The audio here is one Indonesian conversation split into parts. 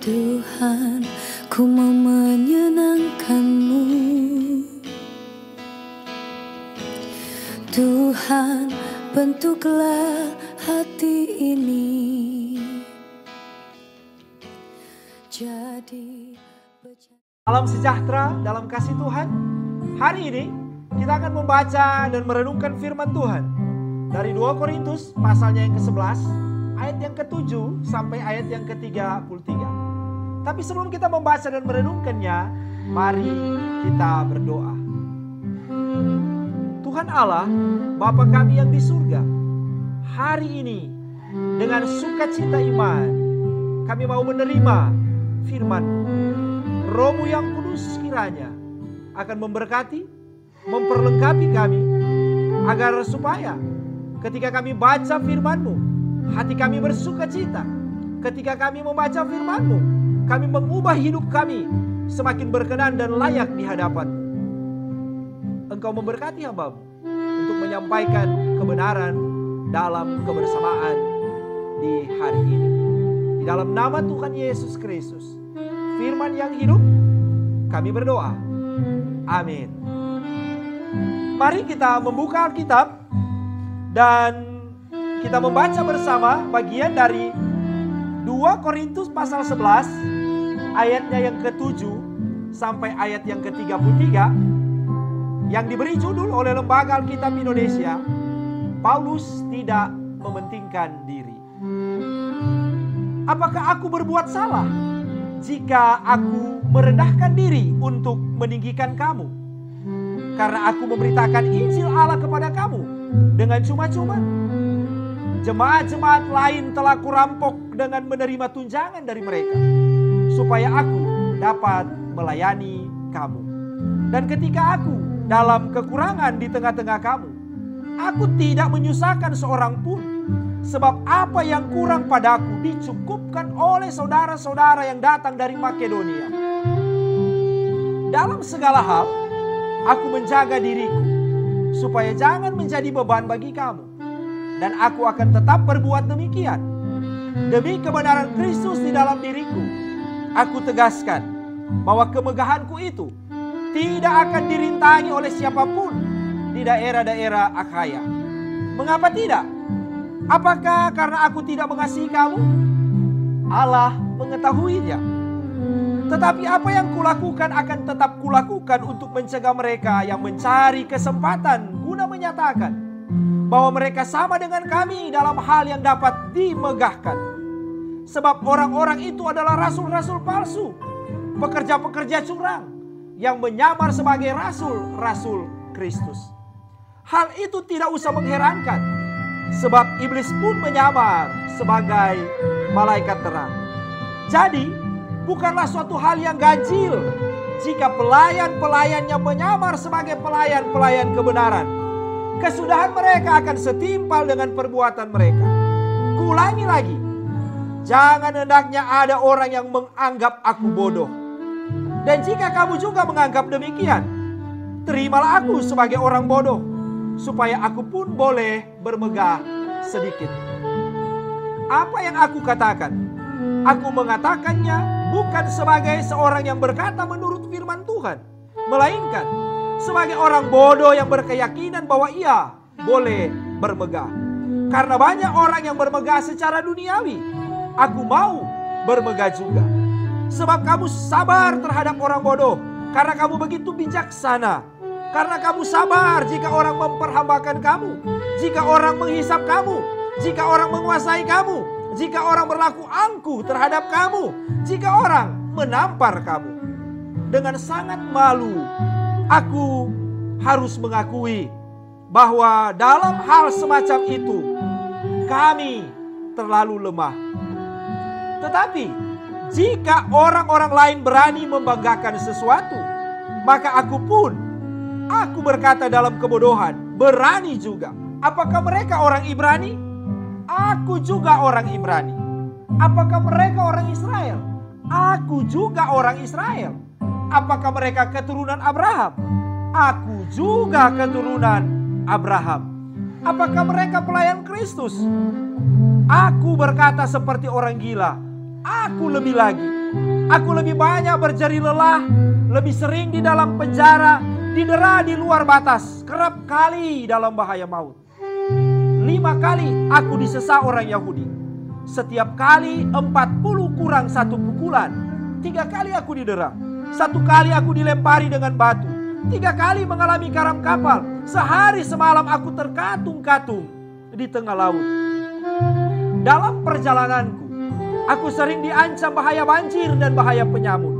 Tuhan, ku mau menyenangkan-Mu. Tuhan, bentuklah hati ini jadi Salam sejahtera dalam kasih Tuhan. Hari ini kita akan membaca dan merenungkan firman Tuhan dari 2 Korintus pasalnya yang ke-11 ayat yang ke-7 sampai ayat yang ke-33. Tapi sebelum kita membaca dan merenungkannya, mari kita berdoa. Tuhan Allah, Bapa kami yang di surga, hari ini dengan sukacita iman kami mau menerima firman-Mu. Roh-Mu yang kudus kiranya akan memberkati, memperlengkapi kami, agar supaya ketika kami baca firman-Mu, hati kami bersukacita. Ketika kami membaca firman-Mu, kami mengubah hidup kami semakin berkenan dan layak di hadapan-Mu. Engkau memberkati hamba-Mu untuk menyampaikan kebenaran dalam kebersamaan di hari ini. Di dalam nama Tuhan Yesus Kristus, firman yang hidup, kami berdoa. Amin. Mari kita membuka Alkitab dan kita membaca bersama bagian dari 2 Korintus pasal 11 ayatnya yang ke-7 sampai ayat yang ke-33 yang diberi judul oleh Lembaga Alkitab Indonesia, Paulus tidak mementingkan diri. Apakah aku berbuat salah jika aku merendahkan diri untuk meninggikan kamu? Karena aku memberitakan Injil Allah kepada kamu dengan cuma-cuma. Jemaat-jemaat lain telah kurampok dengan menerima tunjangan dari mereka, supaya aku dapat melayani kamu. Dan ketika aku dalam kekurangan di tengah-tengah kamu, aku tidak menyusahkan seorang pun, sebab apa yang kurang padaku dicukupkan oleh saudara-saudara yang datang dari Makedonia. Dalam segala hal, aku menjaga diriku, supaya jangan menjadi beban bagi kamu. Dan aku akan tetap berbuat demikian. Demi kebenaran Kristus di dalam diriku, aku tegaskan bahwa kemegahanku itu tidak akan dirintangi oleh siapapun di daerah-daerah Akhaya. Mengapa tidak? Apakah karena aku tidak mengasihi kamu? Allah mengetahuinya. Tetapi apa yang kulakukan akan tetap kulakukan untuk mencegah mereka yang mencari kesempatan guna menyatakan bahwa mereka sama dengan kami dalam hal yang dapat dimegahkan. Sebab orang-orang itu adalah rasul-rasul palsu, pekerja-pekerja curang yang menyamar sebagai rasul-rasul Kristus. Hal itu tidak usah mengherankan, sebab iblis pun menyamar sebagai malaikat terang. Jadi bukanlah suatu hal yang ganjil jika pelayan-pelayan yang menyamar sebagai pelayan-pelayan kebenaran, kesudahan mereka akan setimpal dengan perbuatan mereka. Kuulangi lagi, jangan hendaknya ada orang yang menganggap aku bodoh. Dan jika kamu juga menganggap demikian, terimalah aku sebagai orang bodoh, supaya aku pun boleh bermegah sedikit. Apa yang aku katakan, aku mengatakannya bukan sebagai seorang yang berkata menurut firman Tuhan, melainkan sebagai orang bodoh yang berkeyakinan bahwa ia boleh bermegah. Karena banyak orang yang bermegah secara duniawi, aku mau bermegah juga. Sebab kamu sabar terhadap orang bodoh, karena kamu begitu bijaksana. Karena kamu sabar jika orang memperhambakan kamu, jika orang menghisap kamu, jika orang menguasai kamu, jika orang berlaku angkuh terhadap kamu, jika orang menampar kamu. Dengan sangat malu, aku harus mengakui bahwa dalam hal semacam itu kami terlalu lemah. Tetapi jika orang-orang lain berani membanggakan sesuatu, maka aku berkata dalam kebodohan, berani juga. Apakah mereka orang Ibrani? Aku juga orang Ibrani. Apakah mereka orang Israel? Aku juga orang Israel. Apakah mereka keturunan Abraham? Aku juga keturunan Abraham. Apakah mereka pelayan Kristus? Aku berkata seperti orang gila. Aku lebih lagi, Aku lebih banyak berjeri lelah, lebih sering di dalam penjara, didera di luar batas, kerap kali dalam bahaya maut. 5 kali aku disesat orang Yahudi. Setiap kali 40 kurang 1 pukulan. 3 kali aku didera. 1 kali aku dilempari dengan batu. 3 kali mengalami karam kapal. Sehari semalam aku terkatung-katung di tengah laut. Dalam perjalananku, aku sering diancam bahaya banjir dan bahaya penyamun.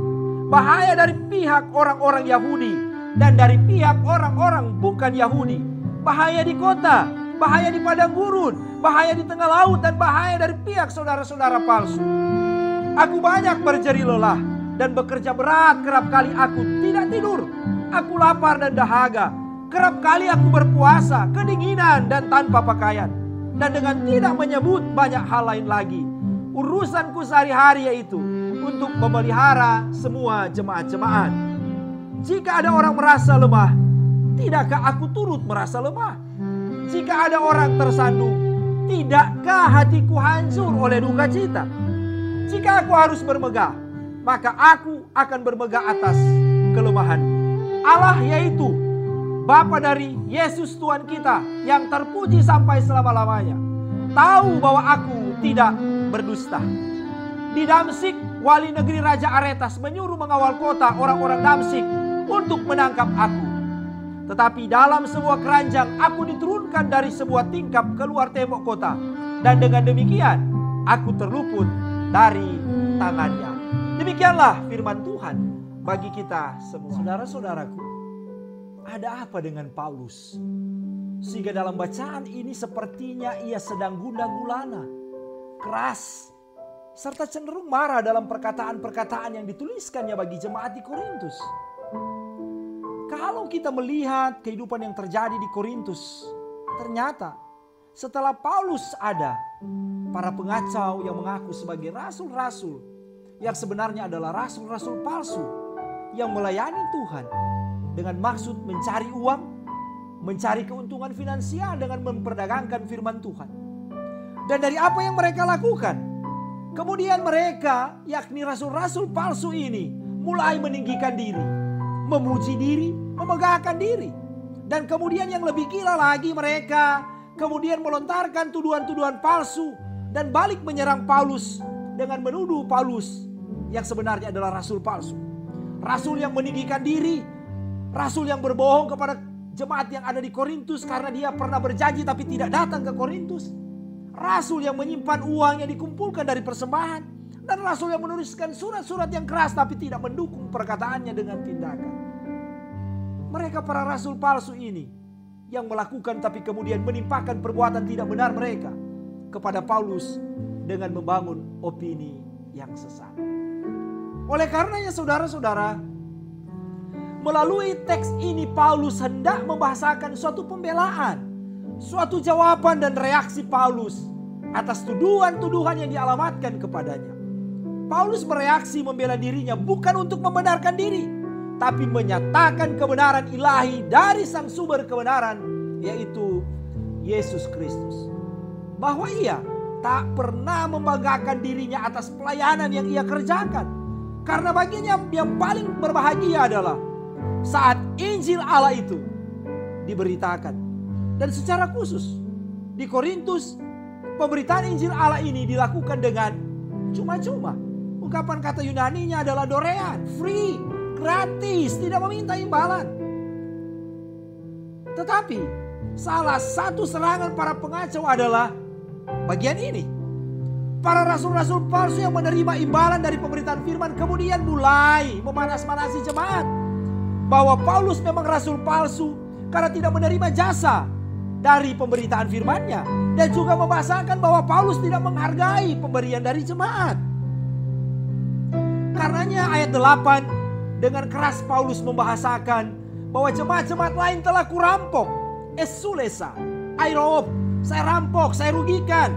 Bahaya dari pihak orang-orang Yahudi dan dari pihak orang-orang bukan Yahudi. Bahaya di kota, bahaya di padang gurun, bahaya di tengah laut, dan bahaya dari pihak saudara-saudara palsu. Aku banyak berjeri lelah dan bekerja berat, kerap kali aku tidak tidur. Aku lapar dan dahaga, kerap kali aku berpuasa, kedinginan dan tanpa pakaian. Dan dengan tidak menyebut banyak hal lain lagi. Urusanku sehari-hari yaitu untuk memelihara semua jemaat-jemaat. Jika ada orang merasa lemah, tidakkah aku turut merasa lemah? Jika ada orang tersandung, tidakkah hatiku hancur oleh duka cita? Jika aku harus bermegah, maka aku akan bermegah atas kelemahan. Allah yaitu Bapa dari Yesus Tuhan kita yang terpuji sampai selama-lamanya, tahu bahwa aku tidak berdusta. Di Damsyik, wali negeri Raja Aretas menyuruh mengawal kota orang-orang Damsyik untuk menangkap aku. Tetapi dalam sebuah keranjang aku diturunkan dari sebuah tingkap keluar tembok kota. Dan dengan demikian aku terluput dari tangannya. Demikianlah firman Tuhan bagi kita semua. Saudara-saudaraku, ada apa dengan Paulus? Sehingga dalam bacaan ini sepertinya ia sedang gundah gulana, keras, serta cenderung marah dalam perkataan-perkataan yang dituliskannya bagi jemaat di Korintus. Kalau kita melihat kehidupan yang terjadi di Korintus, ternyata setelah Paulus ada, para pengacau yang mengaku sebagai rasul-rasul, yang sebenarnya adalah rasul-rasul palsu, yang melayani Tuhan dengan maksud mencari uang, mencari keuntungan finansial dengan memperdagangkan firman Tuhan. Dan dari apa yang mereka lakukan, kemudian mereka, yakni rasul-rasul palsu ini, mulai meninggikan diri, memuji diri, memegahkan diri. Dan kemudian yang lebih gila lagi, mereka kemudian melontarkan tuduhan-tuduhan palsu dan balik menyerang Paulus dengan menuduh Paulus yang sebenarnya adalah rasul palsu. Rasul yang meninggikan diri, rasul yang berbohong kepada jemaat yang ada di Korintus karena dia pernah berjanji tapi tidak datang ke Korintus. Rasul yang menyimpan uang yang dikumpulkan dari persembahan. Dan rasul yang menuliskan surat-surat yang keras tapi tidak mendukung perkataannya dengan tindakan. Mereka para rasul palsu ini yang melakukan tapi kemudian menimpakan perbuatan tidak benar mereka kepada Paulus dengan membangun opini yang sesat. Oleh karenanya saudara-saudara, melalui teks ini Paulus hendak membahasakan suatu pembelaan, suatu jawaban dan reaksi Paulus atas tuduhan-tuduhan yang dialamatkan kepadanya. Paulus bereaksi membela dirinya bukan untuk membenarkan diri, tapi menyatakan kebenaran ilahi dari sang sumber kebenaran, yaitu Yesus Kristus. Bahwa ia tak pernah membanggakan dirinya atas pelayanan yang ia kerjakan. Karena baginya yang paling berbahagia adalah saat Injil Allah itu diberitakan. Dan secara khusus di Korintus, pemberitaan Injil Allah ini dilakukan dengan cuma-cuma. Ungkapan kata Yunaninya adalah dorean, free, gratis, tidak meminta imbalan. Tetapi salah satu serangan para pengacau adalah bagian ini. Para rasul-rasul palsu yang menerima imbalan dari pemberitaan firman kemudian mulai memanas-manasi jemaat bahwa Paulus memang rasul palsu karena tidak menerima jasa dari pemberitaan firman-Nya, dan juga membahasakan bahwa Paulus tidak menghargai pemberian dari jemaat. Karenanya ayat 8 dengan keras Paulus membahasakan bahwa jemaat-jemaat lain telah kurampok, esulesa, airoob, saya rampok, saya rugikan.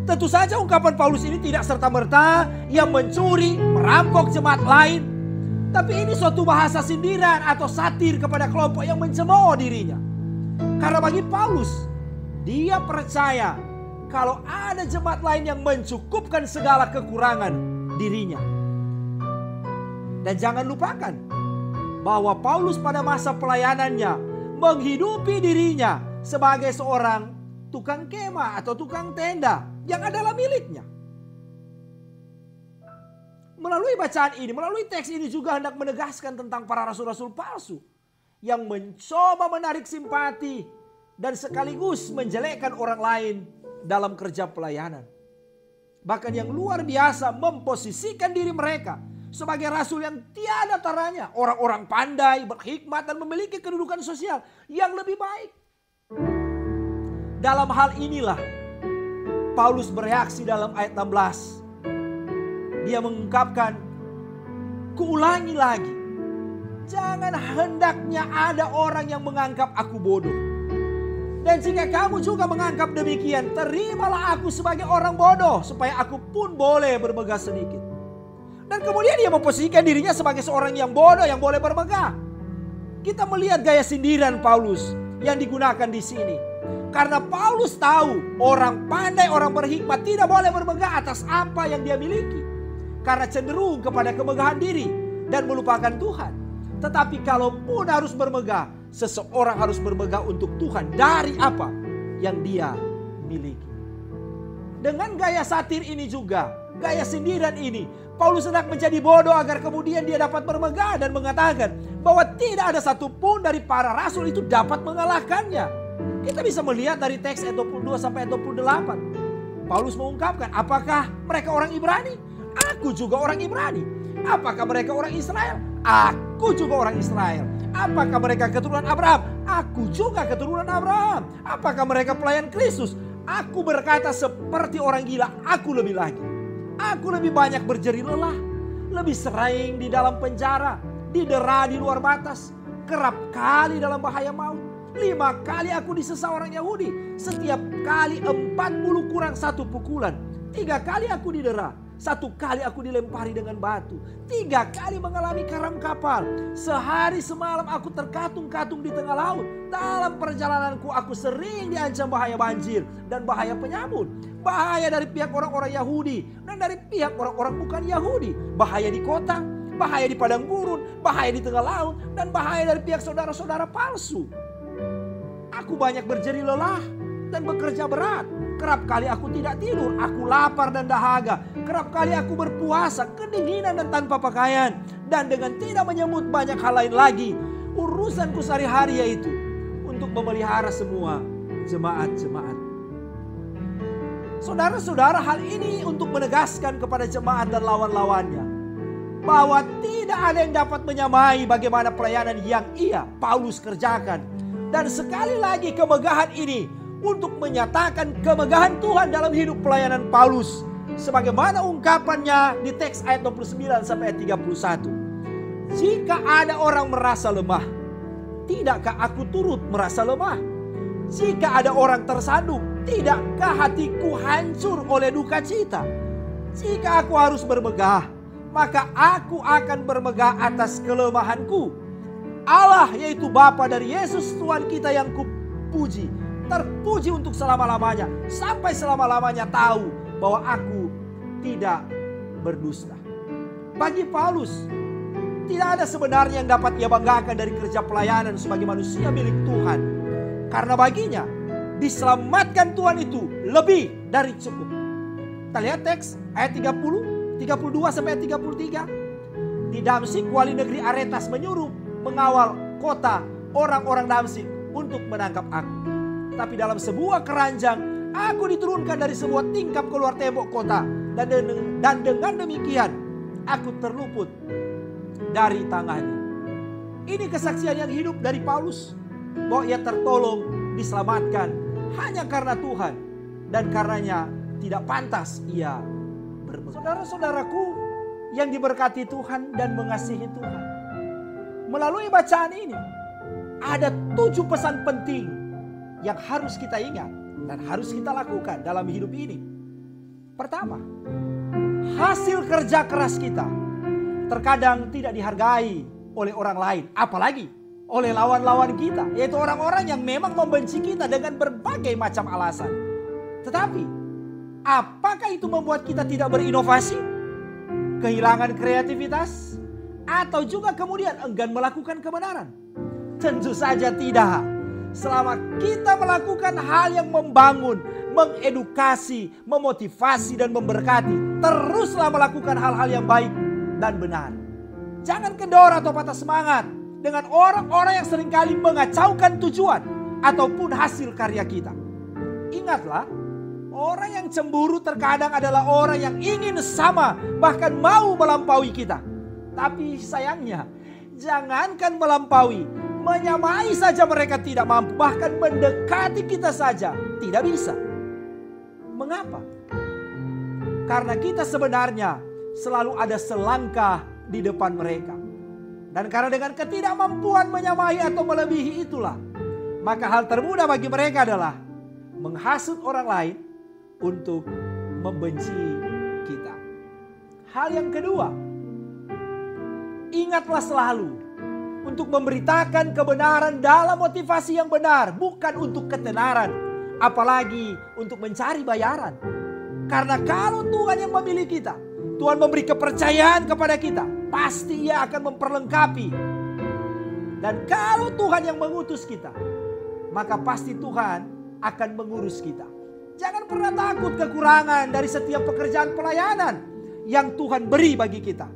Tentu saja ungkapan Paulus ini tidak serta-merta ia mencuri, merampok jemaat lain. Tapi ini suatu bahasa sindiran atau satir kepada kelompok yang mencemooh dirinya. Karena bagi Paulus, dia percaya kalau ada jemaat lain yang mencukupkan segala kekurangan dirinya. Dan jangan lupakan bahwa Paulus pada masa pelayanannya menghidupi dirinya sebagai seorang tukang kemah atau tukang tenda yang adalah miliknya. Melalui bacaan ini, melalui teks ini juga hendak menegaskan tentang para rasul-rasul palsu yang mencoba menarik simpati dan sekaligus menjelekkan orang lain dalam kerja pelayanan. Bahkan yang luar biasa memposisikan diri mereka sebagai rasul yang tiada taranya. Orang-orang pandai, berhikmat dan memiliki kedudukan sosial yang lebih baik. Dalam hal inilah Paulus bereaksi dalam ayat 16. Dia mengungkapkan, kuulangi lagi. Jangan hendaknya ada orang yang menganggap aku bodoh. Dan jika kamu juga menganggap demikian, terimalah aku sebagai orang bodoh supaya aku pun boleh bermegah sedikit. Dan kemudian dia memposisikan dirinya sebagai seorang yang bodoh yang boleh bermegah. Kita melihat gaya sindiran Paulus yang digunakan di sini. Karena Paulus tahu orang pandai, orang berhikmat tidak boleh bermegah atas apa yang dia miliki. Karena cenderung kepada kemegahan diri dan melupakan Tuhan. Tetapi kalaupun harus bermegah, seseorang harus bermegah untuk Tuhan dari apa yang dia miliki. Dengan gaya satir ini juga, gaya sindiran ini, Paulus hendak menjadi bodoh agar kemudian dia dapat bermegah dan mengatakan bahwa tidak ada satupun dari para rasul itu dapat mengalahkannya. Kita bisa melihat dari teks ayat 22 sampai ayat 28. Paulus mengungkapkan, apakah mereka orang Ibrani? Aku juga orang Ibrani. Apakah mereka orang Israel? Aku juga orang Israel. Apakah mereka keturunan Abraham? Aku juga keturunan Abraham. Apakah mereka pelayan Kristus? Aku berkata seperti orang gila, aku lebih lagi. Aku lebih banyak berjeri lelah, lebih sering di dalam penjara, didera di luar batas, kerap kali dalam bahaya maut. 5 kali aku disesa orang Yahudi, setiap kali 40 kurang 1 pukulan. 3 kali aku didera, 1 kali aku dilempari dengan batu, 3 kali mengalami karam kapal. Sehari semalam aku terkatung-katung di tengah laut. Dalam perjalananku aku sering diancam bahaya banjir dan bahaya penyamun. Bahaya dari pihak orang-orang Yahudi dan dari pihak orang-orang bukan Yahudi. Bahaya di kota, bahaya di padang gurun, bahaya di tengah laut, dan bahaya dari pihak saudara-saudara palsu. Aku banyak berjeri lelah dan bekerja berat. Kerap kali aku tidak tidur, aku lapar dan dahaga. Kerap kali aku berpuasa, kedinginan dan tanpa pakaian. Dan dengan tidak menyebut banyak hal lain lagi, urusanku sehari-hari yaitu untuk memelihara semua jemaat-jemaat. Saudara-saudara, hal ini untuk menegaskan kepada jemaat dan lawan-lawannya bahwa tidak ada yang dapat menyamai bagaimana pelayanan yang Paulus kerjakan. Dan sekali lagi kemegahan ini untuk menyatakan kemegahan Tuhan dalam hidup pelayanan Paulus. Sebagaimana ungkapannya di teks ayat 29 sampai ayat 31. Jika ada orang merasa lemah, tidakkah aku turut merasa lemah? Jika ada orang tersandung, tidakkah hatiku hancur oleh duka cita? Jika aku harus bermegah, maka aku akan bermegah atas kelemahanku. Allah yaitu Bapa dari Yesus Tuhan kita yang kupuji, terpuji untuk selama-lamanya, sampai selama-lamanya tahu bahwa aku tidak berdusta. Bagi Paulus, tidak ada sebenarnya yang dapat ia banggakan dari kerja pelayanan sebagai manusia milik Tuhan. Karena baginya, diselamatkan Tuhan itu lebih dari cukup. Kita lihat teks ayat 30, 32 sampai ayat 33. Di Damsyik, wali negeri Aretas menyuruh mengawal kota orang-orang Damsyik untuk menangkap aku. Tapi dalam sebuah keranjang, aku diturunkan dari sebuah tingkap keluar tembok kota. Dan dengan demikian, aku terluput dari tangannya. Ini kesaksian yang hidup dari Paulus. Bahwa ia tertolong, diselamatkan hanya karena Tuhan. Dan karenanya tidak pantas ia bermegah. Saudara-saudaraku yang diberkati Tuhan dan mengasihi Tuhan. Melalui bacaan ini, ada 7 pesan penting yang harus kita ingat dan harus kita lakukan dalam hidup ini. Pertama, hasil kerja keras kita terkadang tidak dihargai oleh orang lain, apalagi oleh lawan-lawan kita, yaitu orang-orang yang memang membenci kita dengan berbagai macam alasan. Tetapi, apakah itu membuat kita tidak berinovasi? Kehilangan kreativitas? Atau juga kemudian enggan melakukan kebenaran? Tentu saja tidak. Selama kita melakukan hal yang membangun, mengedukasi, memotivasi dan memberkati, teruslah melakukan hal-hal yang baik dan benar. Jangan kendor atau patah semangat dengan orang-orang yang seringkali mengacaukan tujuan ataupun hasil karya kita. Ingatlah, orang yang cemburu terkadang adalah orang yang ingin sama, bahkan mau melampaui kita. Tapi sayangnya, jangankan melampaui, menyamai saja mereka tidak mampu, bahkan mendekati kita saja tidak bisa. Mengapa? Karena kita sebenarnya selalu ada selangkah di depan mereka. Dan karena dengan ketidakmampuan menyamai atau melebihi itulah, maka hal termudah bagi mereka adalah menghasut orang lain untuk membenci kita. Hal yang kedua, ingatlah selalu untuk memberitakan kebenaran dalam motivasi yang benar, bukan untuk ketenaran, apalagi untuk mencari bayaran. Karena kalau Tuhan yang memilih kita, Tuhan memberi kepercayaan kepada kita, pasti Ia akan memperlengkapi. Dan kalau Tuhan yang mengutus kita, maka pasti Tuhan akan mengurus kita. Jangan pernah takut kekurangan dari setiap pekerjaan pelayanan yang Tuhan beri bagi kita.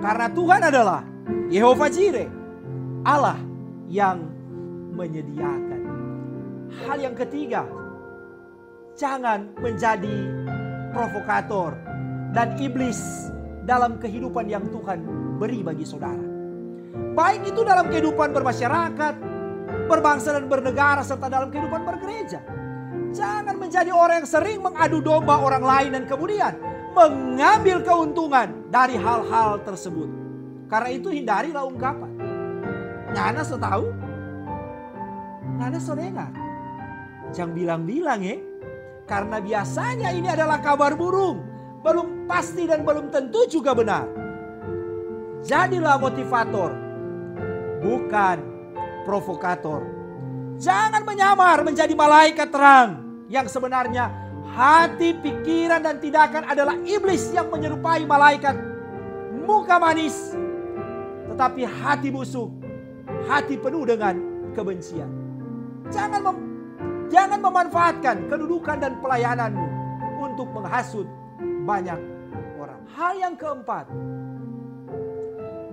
Karena Tuhan adalah Yehova Jireh, Allah yang menyediakan. Hal yang ketiga, jangan menjadi provokator dan iblis dalam kehidupan yang Tuhan beri bagi saudara. Baik itu dalam kehidupan bermasyarakat, berbangsa dan bernegara, serta dalam kehidupan bergereja. Jangan menjadi orang yang sering mengadu domba orang lain dan kemudian mengambil keuntungan dari hal-hal tersebut. Karena itu hindarilah ungkapan Ngana setahu, Ngana sodengar. Jangan bilang-bilang ya. Karena biasanya ini adalah kabar burung. Belum pasti dan belum tentu juga benar. Jadilah motivator, bukan provokator. Jangan menyamar menjadi malaikat terang. Yang sebenarnya hati, pikiran dan tindakan adalah iblis yang menyerupai malaikat. Muka manis, tetapi hati busuk. Hati penuh dengan kebencian. Jangan memanfaatkan kedudukan dan pelayananmu untuk menghasut banyak orang. Hal yang keempat,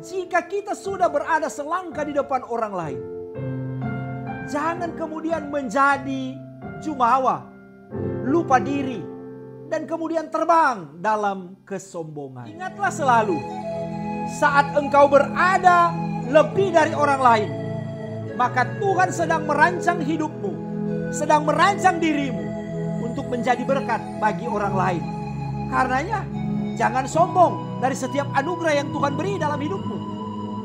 jika kita sudah berada selangkah di depan orang lain, jangan kemudian menjadi jumawa, lupa diri, dan kemudian terbang dalam kesombongan. Ingatlah selalu, saat engkau berada lebih dari orang lain, maka Tuhan sedang merancang hidupmu, sedang merancang dirimu untuk menjadi berkat bagi orang lain. Karenanya jangan sombong dari setiap anugerah yang Tuhan beri dalam hidupmu.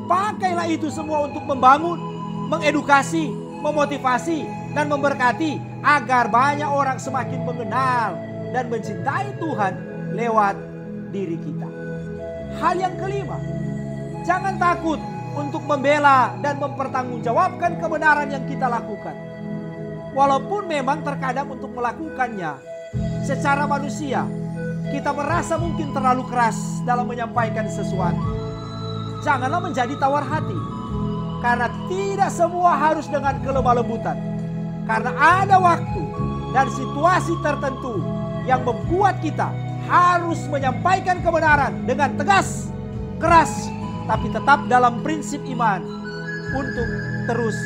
Pakailah itu semua untuk membangun, mengedukasi, memotivasi, dan memberkati agar banyak orang semakin mengenal dan mencintai Tuhan lewat diri kita. Hal yang kelima, jangan takut untuk membela dan mempertanggungjawabkan kebenaran yang kita lakukan. Walaupun memang terkadang untuk melakukannya secara manusia, kita merasa mungkin terlalu keras dalam menyampaikan sesuatu. Janganlah menjadi tawar hati. Karena tidak semua harus dengan kelemah lembutan. Karena ada waktu dan situasi tertentu yang membuat kita harus menyampaikan kebenaran dengan tegas, keras, tapi tetap dalam prinsip iman untuk terus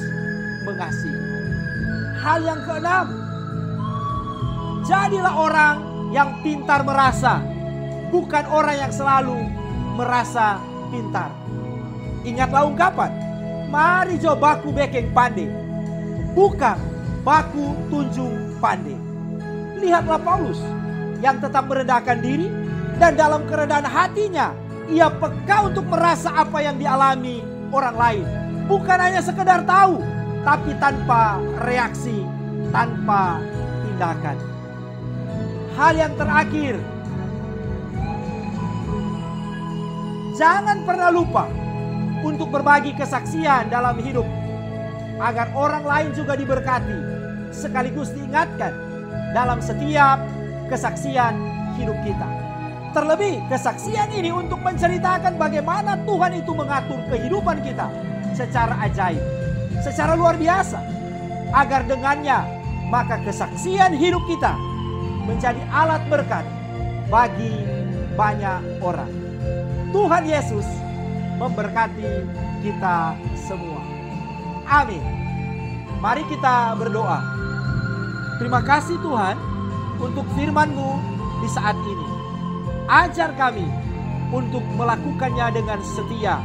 mengasihi. Hal yang keenam, jadilah orang yang pintar merasa, bukan orang yang selalu merasa pintar. Ingatlah ungkapan, mari jo baku bekeng pandai, bukan baku tunjung pandai. Lihatlah Paulus yang tetap merendahkan diri dan dalam kerendahan hatinya ia peka untuk merasa apa yang dialami orang lain. Bukan hanya sekedar tahu, tapi tanpa reaksi, tanpa tindakan. Hal yang terakhir, jangan pernah lupa untuk berbagi kesaksian dalam hidup agar orang lain juga diberkati, sekaligus diingatkan dalam setiap kesaksian hidup kita. Terlebih kesaksian ini untuk menceritakan bagaimana Tuhan itu mengatur kehidupan kita secara ajaib, secara luar biasa. Agar dengannya maka kesaksian hidup kita menjadi alat berkat bagi banyak orang. Tuhan Yesus memberkati kita semua. Amin. Mari kita berdoa. Terima kasih Tuhan untuk firman-Mu di saat ini. Ajar kami untuk melakukannya dengan setia,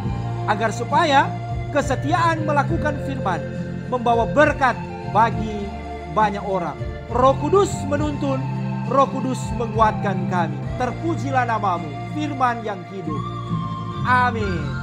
agar supaya kesetiaan melakukan firman membawa berkat bagi banyak orang. Roh Kudus menuntun, Roh Kudus menguatkan kami. Terpujilah nama-Mu, firman yang hidup. Amin.